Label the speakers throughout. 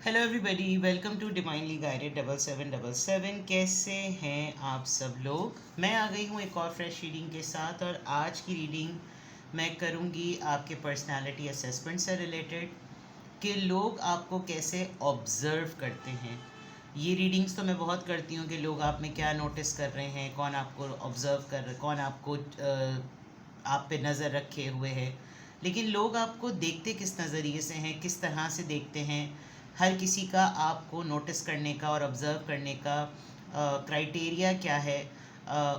Speaker 1: Hello everybody, welcome to divinely guided 7777। कैसे हैं आप सब लोग। मैं आ गई हूँ एक और फ्रेश रीडिंग के साथ, और आज की रीडिंग मैं करूँगी आपके पर्सनालिटी असेसमेंट से रिलेटेड, कि लोग आपको कैसे ऑब्ज़र्व करते हैं। ये रीडिंग्स तो मैं बहुत करती हूँ कि लोग आप में क्या नोटिस कर रहे हैं, कौन आपको ऑब्ज़र्व कर रहे, कौन आपको आप पे नज़र रखे हुए है। लेकिन लोग आपको देखते किस नज़रिए से हैं, किस तरह से देखते हैं, हर किसी का आपको नोटिस करने का और ऑब्ज़र्व करने का क्राइटेरिया क्या है,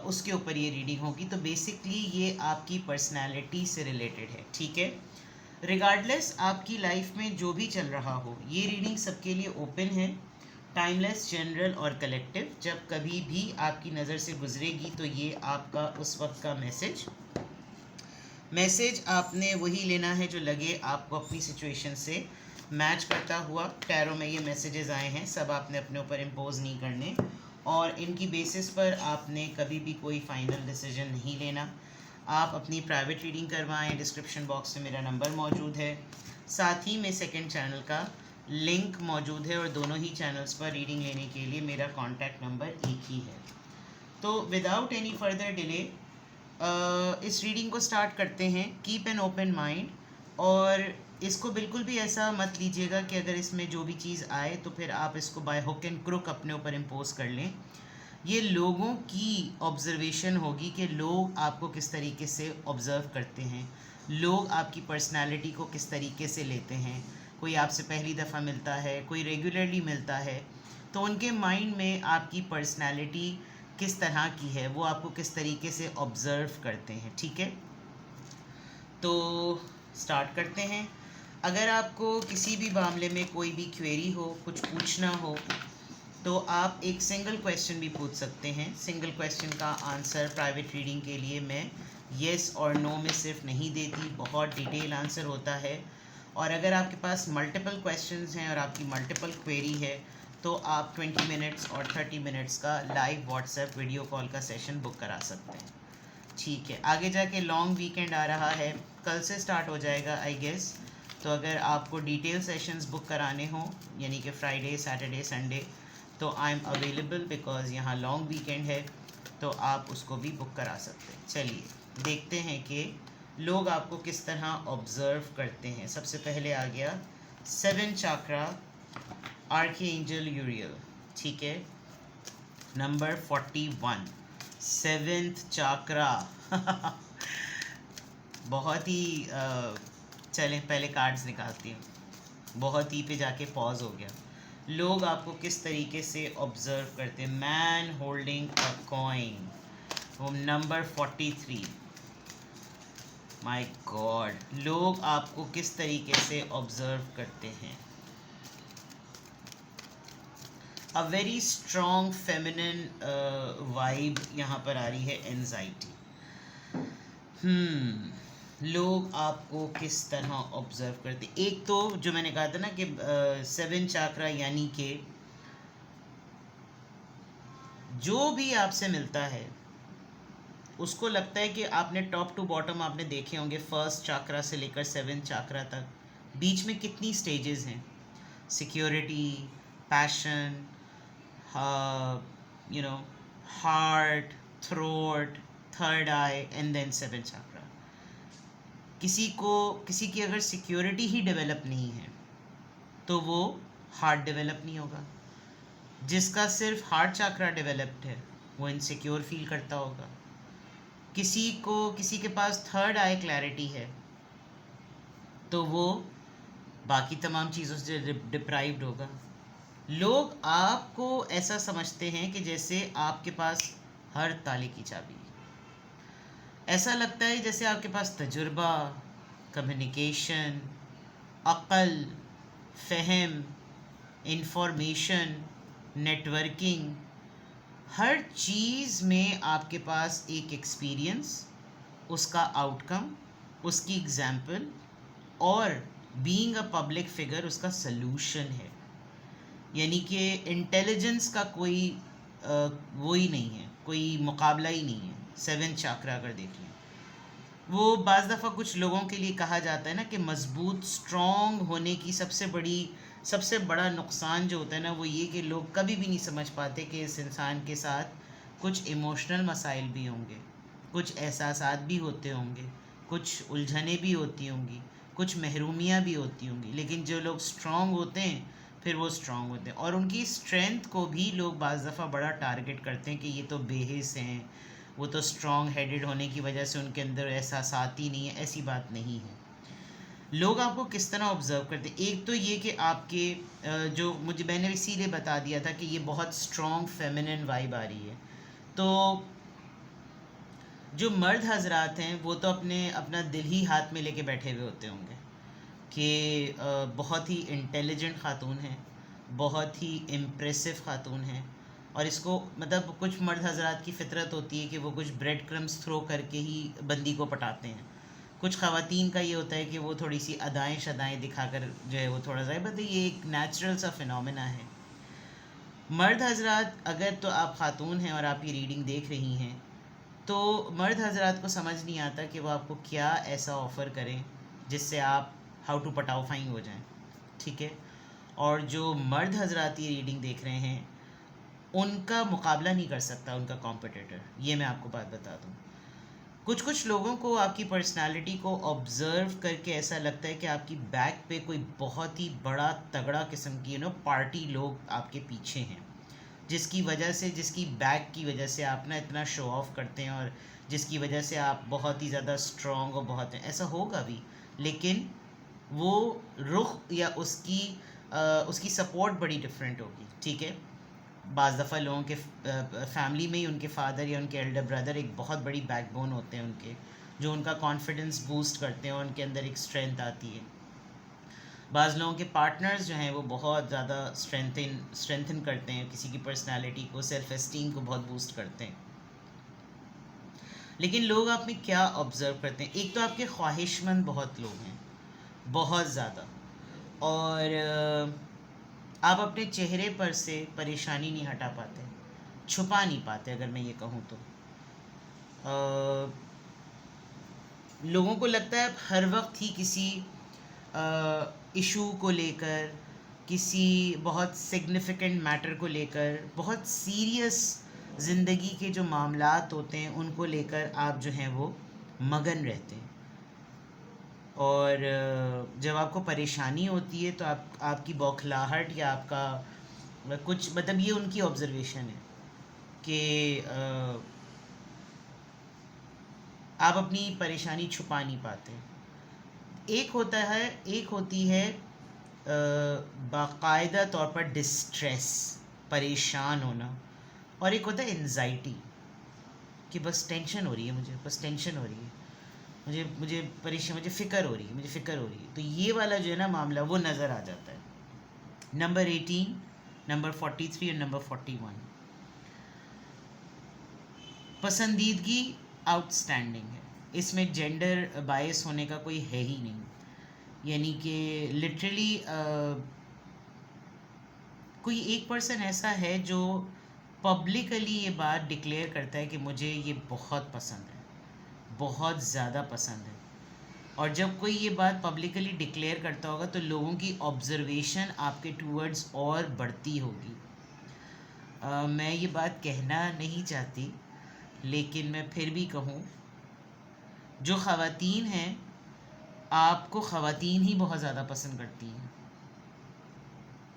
Speaker 1: उसके ऊपर ये रीडिंग होगी। तो बेसिकली ये आपकी पर्सनैलिटी से रिलेटेड है, ठीक है। रिगार्डलेस आपकी लाइफ में जो भी चल रहा हो, ये रीडिंग सबके लिए ओपन है, टाइमलेस, जनरल और कलेक्टिव। जब कभी भी आपकी नज़र से गुजरेगी तो ये आपका उस वक्त का मैसेज आपने वही लेना है जो लगे आपको अपनी सिचुएशन से मैच करता हुआ। टैरो में ये मैसेजेस आए हैं, सब आपने अपने ऊपर इम्पोज नहीं करने, और इनकी बेसिस पर आपने कभी भी कोई फाइनल डिसीजन नहीं लेना। आप अपनी प्राइवेट रीडिंग करवाएं, डिस्क्रिप्शन बॉक्स में मेरा नंबर मौजूद है, साथ ही में सेकंड चैनल का लिंक मौजूद है, और दोनों ही चैनल्स पर रीडिंग लेने के लिए मेरा कॉन्टैक्ट नंबर एक ही है। तो विदाउट एनी फर्दर डिले इस रीडिंग को स्टार्ट करते हैं। कीप एन ओपन माइंड, और इसको बिल्कुल भी ऐसा मत लीजिएगा कि अगर इसमें जो भी चीज़ आए तो फिर आप इसको बाय हुक एंड क्रुक अपने ऊपर इम्पोज कर लें। ये लोगों की ऑब्जर्वेशन होगी कि लोग आपको किस तरीके से ऑब्ज़र्व करते हैं, लोग आपकी पर्सनालिटी को किस तरीके से लेते हैं। कोई आपसे पहली दफ़ा मिलता है, कोई रेगुलरली मिलता है, तो उनके माइंड में आपकी पर्सनालिटी किस तरह की है, वो आपको किस तरीके से ऑब्ज़र्व करते हैं, ठीक है। तो स्टार्ट करते हैं। अगर आपको किसी भी मामले में कोई भी क्वेरी हो, कुछ पूछना हो, तो आप एक सिंगल क्वेश्चन भी पूछ सकते हैं। सिंगल क्वेश्चन का आंसर प्राइवेट रीडिंग के लिए मैं येस और नो में सिर्फ नहीं देती, बहुत डिटेल आंसर होता है। और अगर आपके पास मल्टीपल क्वेश्चंस हैं और आपकी मल्टीपल क्वेरी है, तो आप 20 मिनट्स और 30 मिनट्स का लाइव व्हाट्सएप वीडियो कॉल का सेशन बुक करा सकते हैं, ठीक है। आगे जाके लॉन्ग वीकेंड आ रहा है, कल से स्टार्ट हो जाएगा आई गेस। तो अगर आपको डिटेल सेशंस बुक कराने हों, यानी कि फ्राइडे, सैटरडे, संडे, तो आई एम अवेलेबल, बिकॉज़ यहाँ लॉन्ग वीकेंड है, तो आप उसको भी बुक करा सकते हैं। चलिए देखते हैं कि लोग आपको किस तरह ऑब्ज़र्व करते हैं। सबसे पहले आ गया 7 चाक्रा, आर्कएंजल यूरियल, ठीक है। Number 41, 7th chakra. बहुत ही चलें पहले कार्ड्स निकालती हूँ। बहुत ही पे जाके पॉज हो गया। लोग आपको किस तरीके से ऑब्ज़र्व करते हैं। Man holding a coin, number 43। My God, लोग आपको किस तरीके से ऑब्ज़र्व करते हैं। A very strong feminine vibe यहाँ पर आ रही है, एंजाइटी। लोग आपको किस तरह ऑब्ज़र्व करते। एक तो जो मैंने कहा था ना कि 7 चाक्रा, यानी कि जो भी आपसे मिलता है उसको लगता है कि आपने टॉप टू बॉटम आपने देखे होंगे, फर्स्ट चाक्रा से लेकर 7 चाक्रा तक, बीच में कितनी स्टेजेस हैं। Security, passion, you know, heart, throat, third eye, and then 7 chakra. किसी की अगर सिक्योरिटी ही डेवलप नहीं है तो वो हार्ट डेवलप नहीं होगा। जिसका सिर्फ हार्ट चाक्रा डेवलप्ड है वो इनसिक्योर फील करता होगा। किसी के पास थर्ड आई क्लैरिटी है तो वो बाकी तमाम चीज़ों से डिप्राइव्ड होगा। लोग आपको ऐसा समझते हैं कि जैसे आपके पास हर ताले की चाबी। ऐसा लगता है जैसे आपके पास तजुर्बा, कम्युनिकेशन, अक़ल, फ़हम, इंफॉर्मेशन, नेटवर्किंग, हर चीज़ में आपके पास एक एक्सपीरियंस, उसका आउटकम, उसकी एग्ज़ाम्पल, और बीइंग अ पब्लिक फिगर उसका सलूशन है। यानी कि इंटेलिजेंस का कोई वो ही नहीं है, कोई मुकाबला ही नहीं है। 7 चाक्रा अगर देख लें, वो बाज़ दफ़ा कुछ लोगों के लिए कहा जाता है ना कि मज़बूत, स्ट्रॉन्ग होने की सबसे बड़ी सबसे बड़ा नुकसान जो होता है ना वो ये कि लोग कभी भी नहीं समझ पाते कि इस इंसान के साथ कुछ इमोशनल मसाइल भी होंगे, कुछ एहसासात भी होते होंगे, कुछ उलझनें भी होती होंगी, कुछ महरूमियाँ भी होती होंगी, लेकिन जो लोग स्ट्रॉन्ग होते हैं फिर वो स्ट्रॉन्ग होते हैं। और उनकी स्ट्रेंथ को भी लोग बाज़ दफ़ा बड़ा टारगेट करते हैं कि ये तो बेहिस हैं, वो तो स्ट्रॉन्ग हेडेड होने की वजह से उनके अंदर एहसासात ही नहीं है। ऐसी बात नहीं है। लोग आपको किस तरह ऑब्ज़र्व करते हैं, एक तो ये कि आपके जो मुझे मैंने इसीलिए बता दिया था कि ये बहुत स्ट्रॉन्ग फेमिनिन वाइब आ रही है। तो जो मर्द हजरात हैं वो तो अपना दिल ही हाथ में लेके बैठे हुए होते होंगे कि बहुत ही इंटेलिजेंट खातून हैं, बहुत ही इम्प्रेसिव खातून हैं। और इसको मतलब कुछ मर्द हजरात की फितरत होती है कि वो कुछ ब्रेड क्रम्स थ्रो करके ही बंदी को पटाते हैं। कुछ ख़वातीन का ये होता है कि वो थोड़ी सी अदाएँ शदाएँ दिखाकर जो है वो थोड़ा सा, बट ये एक नेचुरल सा फिनोमेना है। मर्द हजरात, अगर तो आप खातून हैं और आप ये रीडिंग देख रही हैं, तो मर्द हजरात को समझ नहीं आता कि वो आपको क्या ऐसा ऑफ़र करें जिससे आप हाउ टू पटाओ-फाइन हो जाएं, ठीक है। और जो मर्द हजरात ये रीडिंग देख रहे हैं उनका मुकाबला नहीं कर सकता उनका कॉम्पिटिटर, ये मैं आपको बात बता दूं। कुछ कुछ लोगों को आपकी पर्सनालिटी को ऑब्ज़र्व करके ऐसा लगता है कि आपकी बैक पे कोई बहुत ही बड़ा तगड़ा किस्म की पार्टी लोग आपके पीछे हैं, जिसकी वजह से, जिसकी बैक की वजह से आप ना इतना शो ऑफ करते हैं और जिसकी वजह से आप बहुत ही ज़्यादा स्ट्रॉन्ग और बहुत ऐसा होगा भी, लेकिन वो रुख या उसकी सपोर्ट बड़ी डिफरेंट होगी, ठीक है। बाज़ दफ़ा लोगों के फैमिली में ही उनके फादर या उनके एल्डर ब्रदर एक बहुत बड़ी बैकबोन होते हैं उनके, जो उनका कॉन्फिडेंस बूस्ट करते हैं और उनके अंदर एक स्ट्रेंथ आती है। बाज़ लोगों के पार्टनर्स जो हैं वो बहुत ज़्यादा स्ट्रेंथन करते हैं किसी की पर्सनालिटी को, सेल्फ एस्टीम को बहुत बूस्ट करते हैं। लेकिन लोग आप में क्या ऑब्ज़र्व करते हैं, एक तो आपके ख्वाहिशमंद बहुत लोग हैं, बहुत ज़्यादा। और आप अपने चेहरे पर से परेशानी नहीं हटा पाते, छुपा नहीं पाते, अगर मैं ये कहूँ तो। लोगों को लगता है आप हर वक्त ही किसी इशू को लेकर, किसी बहुत सिग्निफिकेंट मैटर को लेकर, बहुत सीरियस ज़िंदगी के जो मामलात होते हैं उनको लेकर आप जो हैं वो मगन रहते हैं। और जब आपको परेशानी होती है तो आपकी बौखलाहट या आपका कुछ मतलब, ये उनकी ऑब्ज़र्वेशन है कि आप अपनी परेशानी छुपा नहीं पाते। एक होती है बाकायदा तौर पर डिस्ट्रेस, परेशान होना, और एक होता है एंजाइटी कि बस टेंशन हो रही है, मुझे बस टेंशन हो रही है, मुझे परेशान, मुझे फ़िक्र हो रही है, तो ये वाला जो है ना मामला वो नज़र आ जाता है। नंबर 18, नंबर 43 और नंबर 41। पसंदीदगी आउटस्टैंडिंग है, इसमें जेंडर बायस होने का कोई है ही नहीं। यानी कि लिटरली कोई एक पर्सन ऐसा है जो पब्लिकली ये बात डिक्लेयर करता है कि मुझे ये बहुत पसंद है, बहुत ज़्यादा पसंद है। और जब कोई ये बात पब्लिकली डिक्लेयर करता होगा तो लोगों की ऑब्ज़र्वेशन आपके टूवर्ड्स और बढ़ती होगी। मैं ये बात कहना नहीं चाहती, लेकिन मैं फिर भी कहूँ, जो ख़वातीन हैं, आपको ख़वातीन ही बहुत ज़्यादा पसंद करती हैं।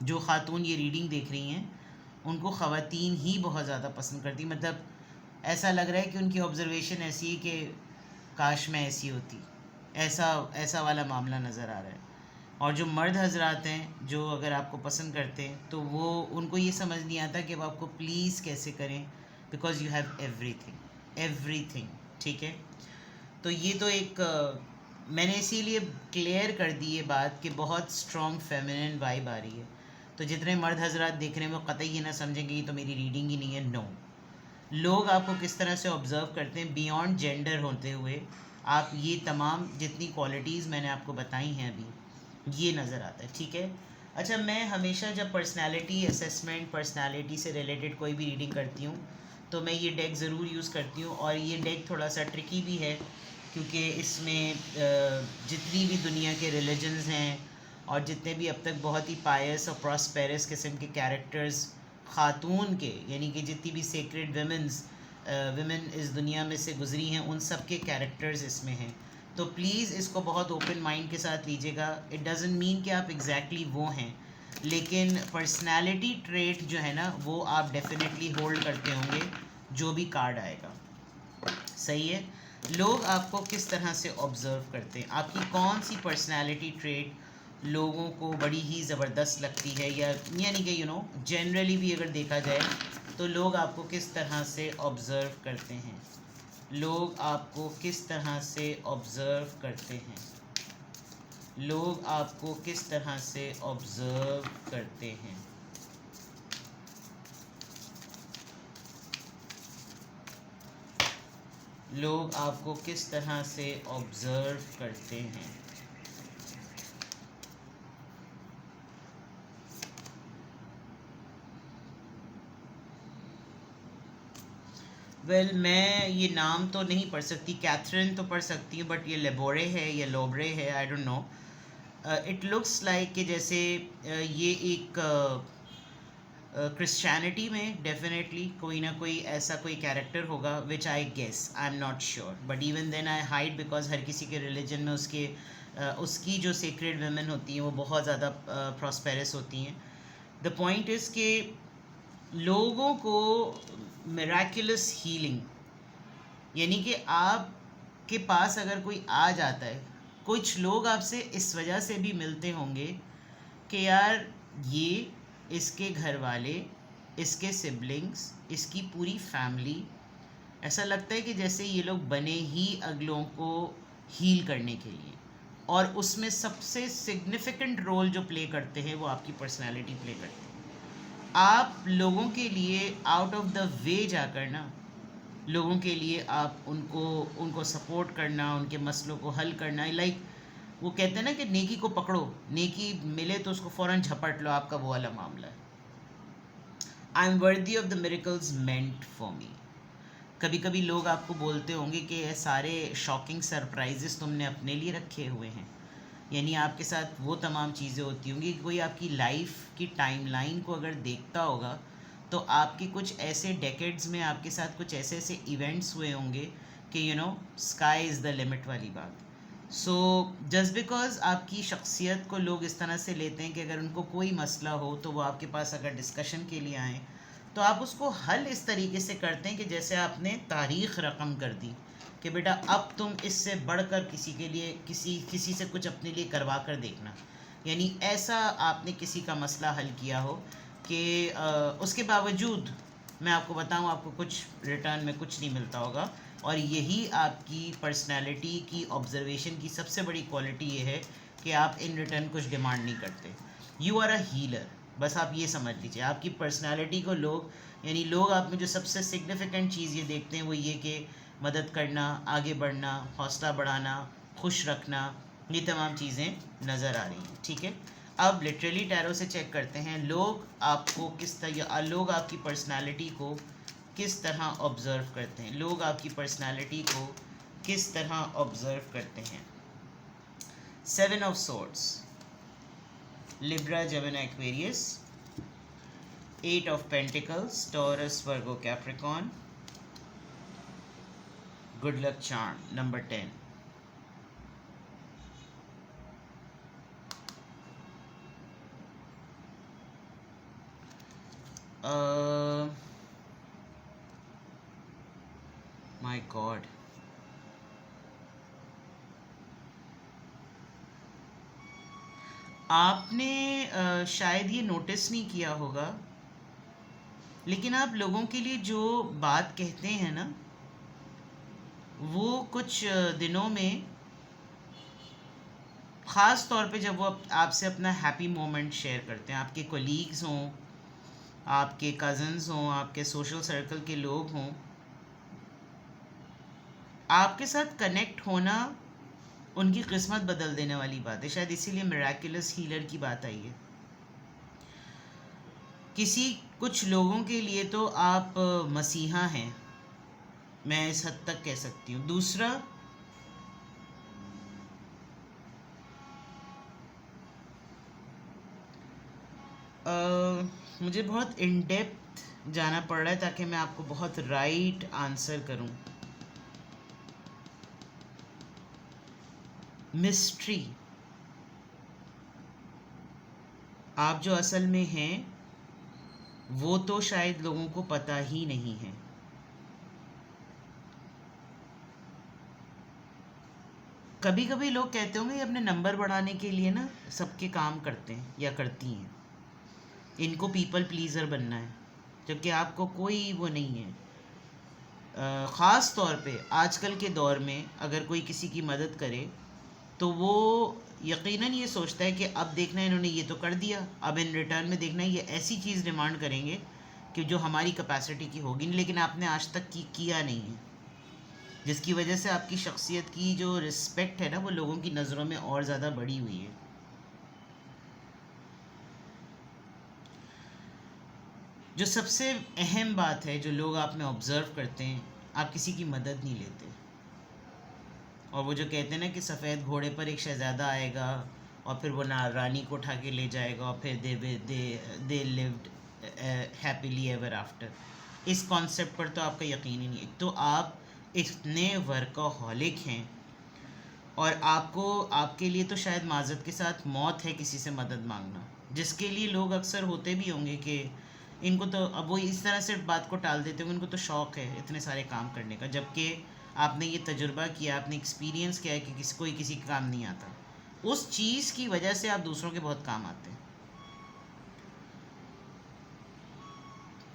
Speaker 1: जो ख़ातून ये रीडिंग देख रही हैं उनको ख़वातीन ही बहुत ज़्यादा पसंद करती, मतलब ऐसा लग रहा है कि उनकी ऑब्ज़र्वेशन ऐसी है कि काश मैं ऐसी होती, ऐसा वाला मामला नज़र आ रहा है। और जो मर्द हजरात हैं जो अगर आपको पसंद करते हैं तो वो उनको ये समझ नहीं आता कि वो आपको प्लीज़ कैसे करें, बिकॉज़ यू हैव एवरीथिंग, ठीक है। तो ये तो एक मैंने इसीलिए क्लियर कर दी ये बात कि बहुत स्ट्रॉन्ग फेमिनिन वाइब आ रही है। तो जितने मर्द हजरात देख रहे हैं वो कतई ये ना समझेंगे ये तो मेरी रीडिंग ही नहीं है, नो। लोग आपको किस तरह से ऑब्ज़र्व करते हैं बियॉन्ड जेंडर होते हुए, आप ये तमाम जितनी क्वालिटीज़ मैंने आपको बताई हैं अभी, ये नज़र आता है, ठीक है। अच्छा, मैं हमेशा जब पर्सनालिटी असेसमेंट, पर्सनालिटी से रिलेटेड कोई भी रीडिंग करती हूँ तो मैं ये डेक ज़रूर यूज़ करती हूँ। और ये डेक थोड़ा सा ट्रिकी भी है क्योंकि इसमें जितनी भी दुनिया के रिलीजन्स हैं और जितने भी अब तक बहुत ही पायस और प्रॉस्पेरस किस्म के कैरेक्टर्स ख़ातून के, यानी कि जितनी भी सेक्रेड विमेन इस दुनिया में से गुजरी हैं, उन सब के कैरेक्टर्स इसमें हैं। तो प्लीज़ इसको बहुत ओपन माइंड के साथ लीजिएगा। इट डज़ंट मीन कि आप एग्जैक्टली वो हैं, लेकिन पर्सनालिटी ट्रेट जो है ना वो आप डेफिनेटली होल्ड करते होंगे जो भी कार्ड आएगा। सही है। लोग आपको किस तरह से ऑब्ज़र्व करते हैं, आपकी कौन सी पर्सनालिटी ट्रेट लोगों को बड़ी ही ज़बरदस्त लगती है, या यानी कि जनरली भी अगर देखा जाए तो लोग आपको किस तरह से ऑब्ज़र्व करते हैं, लोग आपको किस तरह से ऑब्ज़र्व करते हैं, लोग आपको किस तरह से ऑब्ज़र्व करते हैं। लोग आपको किस तरह से ऑब्ज़र्व करते हैं। मैं ये नाम तो नहीं पढ़ सकती, कैथरीन तो पढ़ सकती हूँ, बट ये लेबोरे है या लोबरे है, I don't know. It looks like कि जैसे ये एक क्रिश्चियनिटी में डेफिनेटली कोई ना कोई ऐसा कोई कैरेक्टर होगा, which I guess, I am not sure, but even then I hide because हर किसी के रिलीजन में उसकी जो सेक्रेड वुमेन होती हैं वो बहुत ज़्यादा प्रॉस्पेरस होती हैं। द पॉइंट इज़ कि लोगों को मिराकुलस हीलिंग, यानी कि आपके पास अगर कोई आ जाता है, कुछ लोग आपसे इस वजह से भी मिलते होंगे कि यार ये इसके घर वाले, इसके सिबलिंग्स, इसकी पूरी फैमिली, ऐसा लगता है कि जैसे ये लोग बने ही अगलों को हील करने के लिए, और उसमें सबसे सिग्निफिकेंट रोल जो प्ले करते हैं वो आपकी पर्सनालिटी प्ले करते हैं। आप लोगों के लिए आउट ऑफ द वे जाकर ना, लोगों के लिए आप उनको सपोर्ट करना, उनके मसलों को हल करना, लाइक वो कहते हैं ना कि नेकी को पकड़ो, नेकी मिले तो उसको फ़ौरन झपट लो, आपका वो वाला मामला है। I am worthy of the miracles meant for me. कभी कभी लोग आपको बोलते होंगे कि ये सारे शॉकिंग सरप्राइजेस तुमने अपने लिए रखे हुए हैं, यानी आपके साथ वो तमाम चीज़ें होती होंगी। कोई आपकी लाइफ की टाइमलाइन को अगर देखता होगा तो आपके कुछ ऐसे डेकेड्स में आपके साथ कुछ ऐसे ऐसे इवेंट्स हुए होंगे कि स्काई इज़ द लिमिट वाली बात। सो जस्ट बिकॉज आपकी शख्सियत को लोग इस तरह से लेते हैं कि अगर उनको कोई मसला हो तो वो आपके पास अगर डिस्कशन के लिए आएँ तो आप उसको हल इस तरीके से करते हैं कि जैसे आपने तारीख़ रकम कर दी कि बेटा अब तुम इससे बढ़कर किसी के लिए किसी से कुछ अपने लिए करवा कर देखना, यानी ऐसा आपने किसी का मसला हल किया हो कि उसके बावजूद मैं आपको बताऊं आपको कुछ रिटर्न में कुछ नहीं मिलता होगा। और यही आपकी पर्सनैलिटी की ऑब्जर्वेशन की सबसे बड़ी क्वालिटी ये है कि आप इन रिटर्न कुछ डिमांड नहीं करते। यू आर अ हीलर, बस आप ये समझ लीजिए। आपकी पर्सनालिटी को लोग आप में जो सबसे सिग्निफिकेंट चीज़ ये देखते हैं वो ये कि मदद करना, आगे बढ़ना, हौसला बढ़ाना, खुश रखना, ये तमाम चीज़ें नज़र आ रही हैं। ठीक है, अब लिटरली टैरो से चेक करते हैं लोग आपको लोग आपकी पर्सनालिटी को किस तरह ऑब्ज़र्व करते हैं, लोग आपकी पर्सनालिटी को किस तरह ऑब्ज़र्व करते हैं। 7 of swords, Libra, Gemini, Aquarius. 8 of Pentacles, Taurus, Virgo, Capricorn. Good luck charm, number 10. My God. आपने शायद ये नोटिस नहीं किया होगा, लेकिन आप लोगों के लिए जो बात कहते हैं ना, वो कुछ दिनों में, ख़ास तौर पे जब वो आपसे अपना हैप्पी मोमेंट शेयर करते हैं, आपके कोलीग्स हों, आपके कज़न्स हों, आपके सोशल सर्कल के लोग हों, आपके साथ कनेक्ट होना उनकी किस्मत बदल देने वाली बात है। शायद इसीलिए मिराकुलस हीलर की बात आई है। कुछ लोगों के लिए तो आप मसीहा हैं, मैं इस हद तक कह सकती हूँ। दूसरा, मुझे बहुत इन डेप्थ जाना पड़ रहा है ताकि मैं आपको बहुत राइट आंसर करूं। मिस्ट्री, आप जो असल में हैं वो तो शायद लोगों को पता ही नहीं है। कभी कभी लोग कहते होंगे ये अपने नंबर बढ़ाने के लिए ना सबके काम करते हैं या करती हैं, इनको पीपल प्लीज़र बनना है, जबकि आपको कोई वो नहीं है। ख़ास तौर पे आजकल के दौर में अगर कोई किसी की मदद करे तो वो यकीनन ये सोचता है कि अब देखना है इन्होंने ये तो कर दिया, अब इन रिटर्न में देखना है ये ऐसी चीज़ डिमांड करेंगे कि जो हमारी कैपेसिटी की होगी नहीं, लेकिन आपने आज तक किया नहीं है, जिसकी वजह से आपकी शख्सियत की जो रिस्पेक्ट है ना वो लोगों की नज़रों में और ज़्यादा बढ़ी हुई है। जो सबसे अहम बात है जो लोग आप में ऑब्ज़र्व करते हैं, आप किसी की मदद नहीं लेते। और वो जो कहते हैं ना कि सफ़ेद घोड़े पर एक शहज़ादा आएगा और फिर वो ना रानी को उठा के ले जाएगा और फिर they lived happily ever after, इस कॉन्सेप्ट पर तो आपका यकीन ही नहीं। एक तो आप इतने वर्कaholic हैं और आपको आपके लिए तो शायद माज़रत के साथ मौत है किसी से मदद मांगना, जिसके लिए लोग अक्सर होते भी होंगे कि इनको तो अब वो इस तरह से बात को टाल देते होंगे, इनको तो शौक़ है इतने सारे काम करने का, जबकि आपने ये तजुर्बा किया, आपने एक्सपीरियंस किया है कि कोई किसी का काम नहीं आता। उस चीज़ की वजह से आप दूसरों के बहुत काम आते हैं।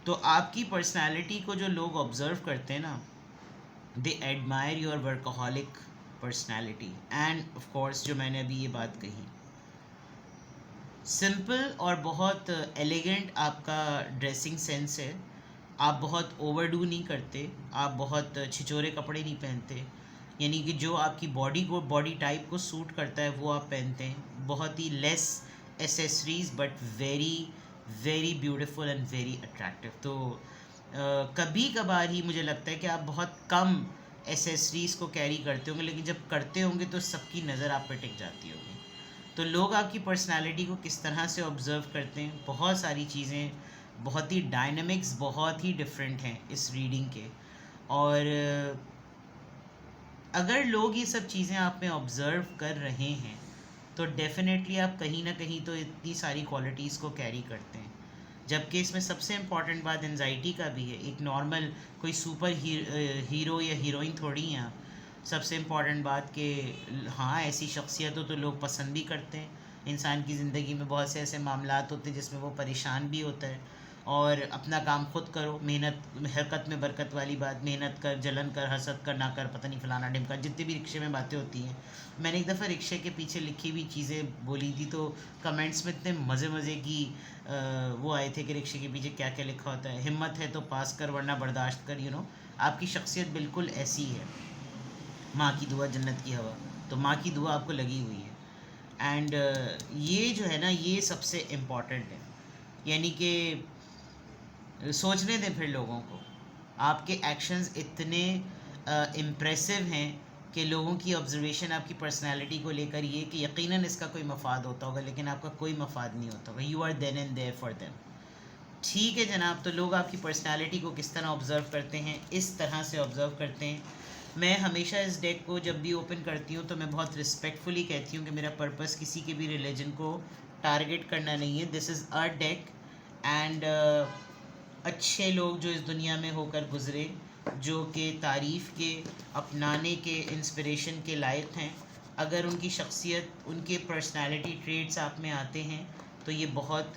Speaker 1: तो आपकी पर्सनालिटी को जो लोग ऑब्ज़र्व करते हैं ना, दे admire your workaholic personality. End of course जो मैंने अभी ये बात कही, सिंपल और बहुत एलिगेंट आपका ड्रेसिंग सेंस है, आप बहुत ओवरडू नहीं करते, आप बहुत छिछोरे कपड़े नहीं पहनते, यानी कि जो आपकी बॉडी टाइप को सूट करता है वो आप पहनते हैं, बहुत ही less accessories but very very beautiful and very attractive. तो कभी कभार ही मुझे लगता है कि आप बहुत कम एसेसरीज़ को कैरी करते होंगे, लेकिन जब करते होंगे तो सबकी नज़र आप पे टिक जाती होगी। तो लोग आपकी पर्सनालिटी को किस तरह से ऑब्ज़र्व करते हैं, बहुत सारी चीज़ें, बहुत ही डायनामिक्स बहुत ही डिफरेंट हैं इस रीडिंग के। और अगर लोग ये सब चीज़ें आप में ऑब्ज़र्व कर रहे हैं तो डेफिनेटली आप कहीं ना कहीं तो इतनी सारी क्वालिटीज़ को कैरी करते हैं। जबकि इसमें सबसे इम्पॉर्टेंट बात एंजाइटी का भी है। एक नॉर्मल कोई सुपर हीरो या हीरोइन थोड़ी हैं आप। सबसे इम्पॉर्टेंट बात कि हाँ ऐसी शख्सियत हो तो लोग पसंद भी करते हैं। इंसान की ज़िंदगी में बहुत से ऐसे मामलात होते हैं जिसमें वो परेशान भी होता है, और अपना काम खुद करो, मेहनत हरकत में बरकत वाली बात, मेहनत कर, जलन कर, हसद कर, ना कर, पता नहीं फलाना ढिमका, जितनी भी रिक्शे में बातें होती हैं। मैंने एक दफ़ा रिक्शे के पीछे लिखी हुई चीज़ें बोली थी तो कमेंट्स में इतने मज़े मज़े की वो आए थे कि रिक्शे के पीछे क्या क्या लिखा होता है, हिम्मत है तो पास कर वरना बर्दाश्त कर। आपकी शख्सियत बिल्कुल ऐसी है, माँ की दुआ जन्नत की हवा, तो माँ की दुआ आपको लगी हुई है। एंड ये जो है ना ये सबसे इम्पॉर्टेंट है, यानी कि सोचने दें फिर लोगों को। आपके एक्शंस इतने इम्प्रेसिव हैं कि लोगों की ऑब्जर्वेशन आपकी पर्सनालिटी को लेकर ये कि यकीनन इसका कोई मफाद होता होगा, लेकिन आपका कोई मफाद नहीं होता होगा। You are then and there for them. ठीक है जनाब, तो लोग आपकी पर्सनालिटी को किस तरह ऑब्ज़र्व करते हैं, इस तरह से ऑब्ज़र्व करते हैं। मैं हमेशा इस डेक को जब भी ओपन करती हूँ तो मैं बहुत रिस्पेक्टफुली कहती हूँ कि मेरा पर्पस किसी के भी रिलीजन को टारगेट करना नहीं है। This is a deck and अच्छे लोग जो इस दुनिया में होकर गुज़रे, जो कि तारीफ़ के, अपनाने के, इंस्पिरेशन के लायक हैं, अगर उनकी शख्सियत, उनके पर्सनालिटी ट्रेट्स आप में आते हैं तो ये बहुत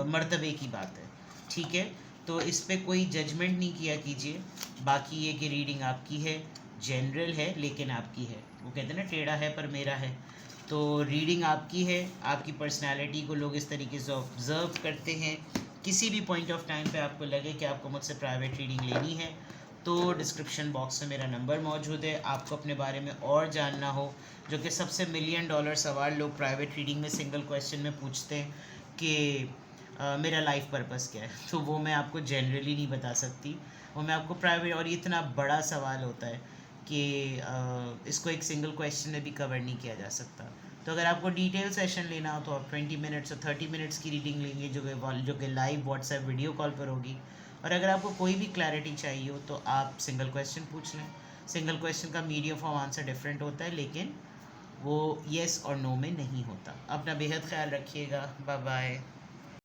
Speaker 1: मर्तबे की बात है। ठीक है, तो इस पे कोई जजमेंट नहीं किया कीजिए। बाकी ये कि रीडिंग आपकी है, जनरल है लेकिन आपकी है। वो कहते हैं ना टेढ़ा है पर मेरा है। तो रीडिंग आपकी है, आपकी पर्सनालिटी को लोग इस तरीके से ऑब्ज़र्व करते हैं। किसी भी पॉइंट ऑफ टाइम पे आपको लगे कि आपको मुझसे प्राइवेट रीडिंग लेनी है तो डिस्क्रिप्शन बॉक्स में मेरा नंबर मौजूद है। आपको अपने बारे में और जानना हो, जो कि सबसे $1 मिलियन सवाल लोग प्राइवेट रीडिंग में सिंगल क्वेश्चन में पूछते हैं कि मेरा लाइफ पर्पस क्या है, तो वो मैं आपको जनरली नहीं बता सकती, वो मैं आपको प्राइवेट, और ये इतना बड़ा सवाल होता है कि इसको एक सिंगल क्वेश्चन में भी कवर नहीं किया जा सकता। तो अगर आपको डिटेल सेशन लेना हो तो आप 20 मिनट्स और 30 मिनट्स की रीडिंग लेंगे जो कि लाइव व्हाट्सएप वीडियो कॉल पर होगी। और अगर आपको कोई भी क्लैरिटी चाहिए हो तो आप सिंगल क्वेश्चन पूछ लें। सिंगल क्वेश्चन का मीडियम फॉर्म आंसर डिफरेंट होता है, लेकिन वो येस और नो में नहीं होता। अपना बेहद ख्याल रखिएगा। Bye bye.